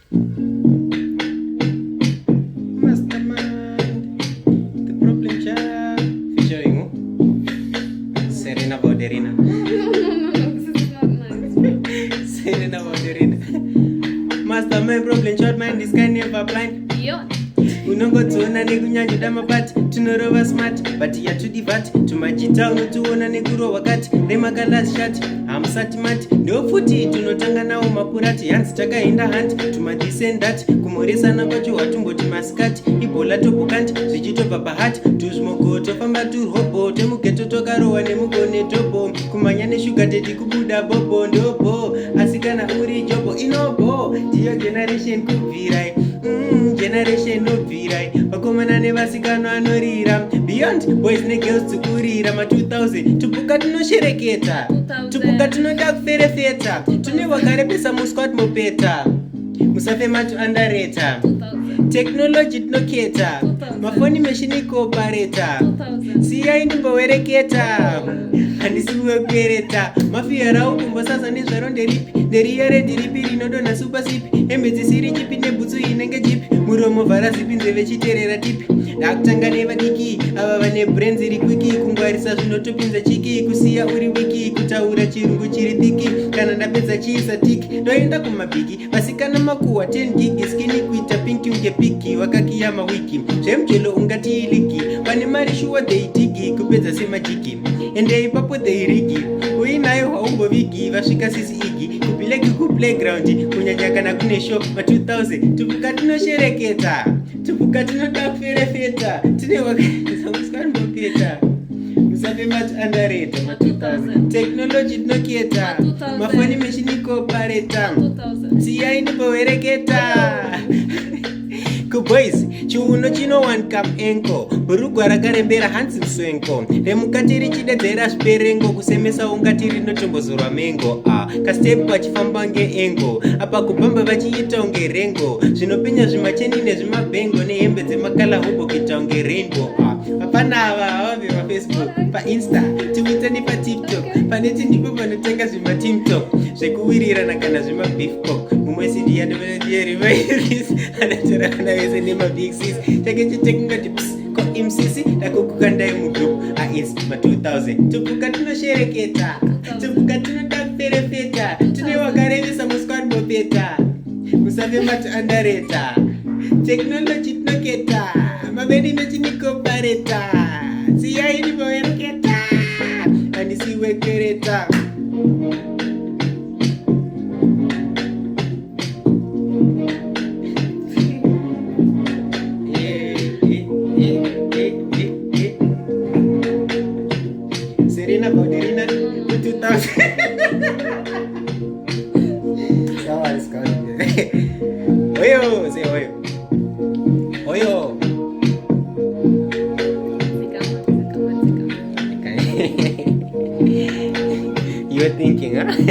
Mastermind, the problem child. Featuring who? Serena Valderina. This is not nice. Serena Valderina. Mastermind, problem child, mind is kind never blind. Yo. Unongodziona nekunyanyuda mabati tinorova smart but yatudivhati tumajita unotiona nekurova kati remakalashat hamusati mati ndofuti tunotanga nawo mapurati hanzi takaenda hanti tumadisendati kumoresana kwacho hwatumboti masikati ibhola topokanti zvichitobva pahati tuzvimoko tofamba turhobo temugeto tokarohwa nemugone tobo kumhanya neshuga teti kubuda bobo ndobo asi kana uri jobo inobo ndiyo generation kubvirai generation nobvirai vakomana nevasikano anorira beyond boys negirls tikurira ma2000 tupuka tinoshereketa tupuka tinoda kuferefeta tune wakarepesa musquat mopeta musafema tuandareta technology tinoketa mafoni meshini koopareta siyai ndimbowereketa handisiwe kuereta mafiyarau kumbosasa nezvaro nderipi nderiere ndiripi rinodonha supa sipi hembe dzisiri chipi nebhutsu inenge chipi muromo vhara zipi nzeve chiterera tipi ndakutanga nevadiki ava vane brains iri kwiki kungwarisa zvinotopinza chiki kusiya uri wiki kutaura chirungu chiri thiki kana ndapedza chiisa tiki ndoenda kumabhiki vasikana makuhwa 10 gigi skini kuita pinki unge piki wakakiyama wiki zvemujelo ungatiiliki vane mari shuwa deidhigi kupedza semajiki ende ipapo deirigi uinayo haumbovigi vasvika sisi igi kubileki kuplayground kunyanya kana kune show ma2000 tupuka tinoshereketa tupuka tinoda kuferefeta tine wakasamuskanbopeta musafemati andareta ma2000 technology tinoketa mafoni meshini koopareta siyai ndimbowereketa kuboys chiuno chino 1 cup enko burugwa rakarembera hanzi mswenko remukati richidedzera zviperengo kusemesa ungati rinotombozorwa mengo kastepu vachifamba ngeengo apa kubhamba vachiita unge rengo zvinopenya zvimacheni nezvimabhengo nehembe dzemakala hobo kuita unge rainbow hapana ava havave pafacebook painsta twitter nepatiktok paneti ndipo panotenga zvimatimtok zvekuwirirana kana zvimabifpok mumwe sindiyandiyerimairis anatora vana vese nemabixis chake chitekungati ko mcc dakokukandai mugroup ais ma2000 tupuka tinoshereketa tupuka tinoda kuferefeta tine wakarevesa musquad bopeta musafemati andareta technology tinoketa mavedi mechinikopareta siyai ndivowereketa handisiwekereta Serena Valderina 2000. Sawa, sikali. Oyo, say oyo. Oyo. You're thinking, huh?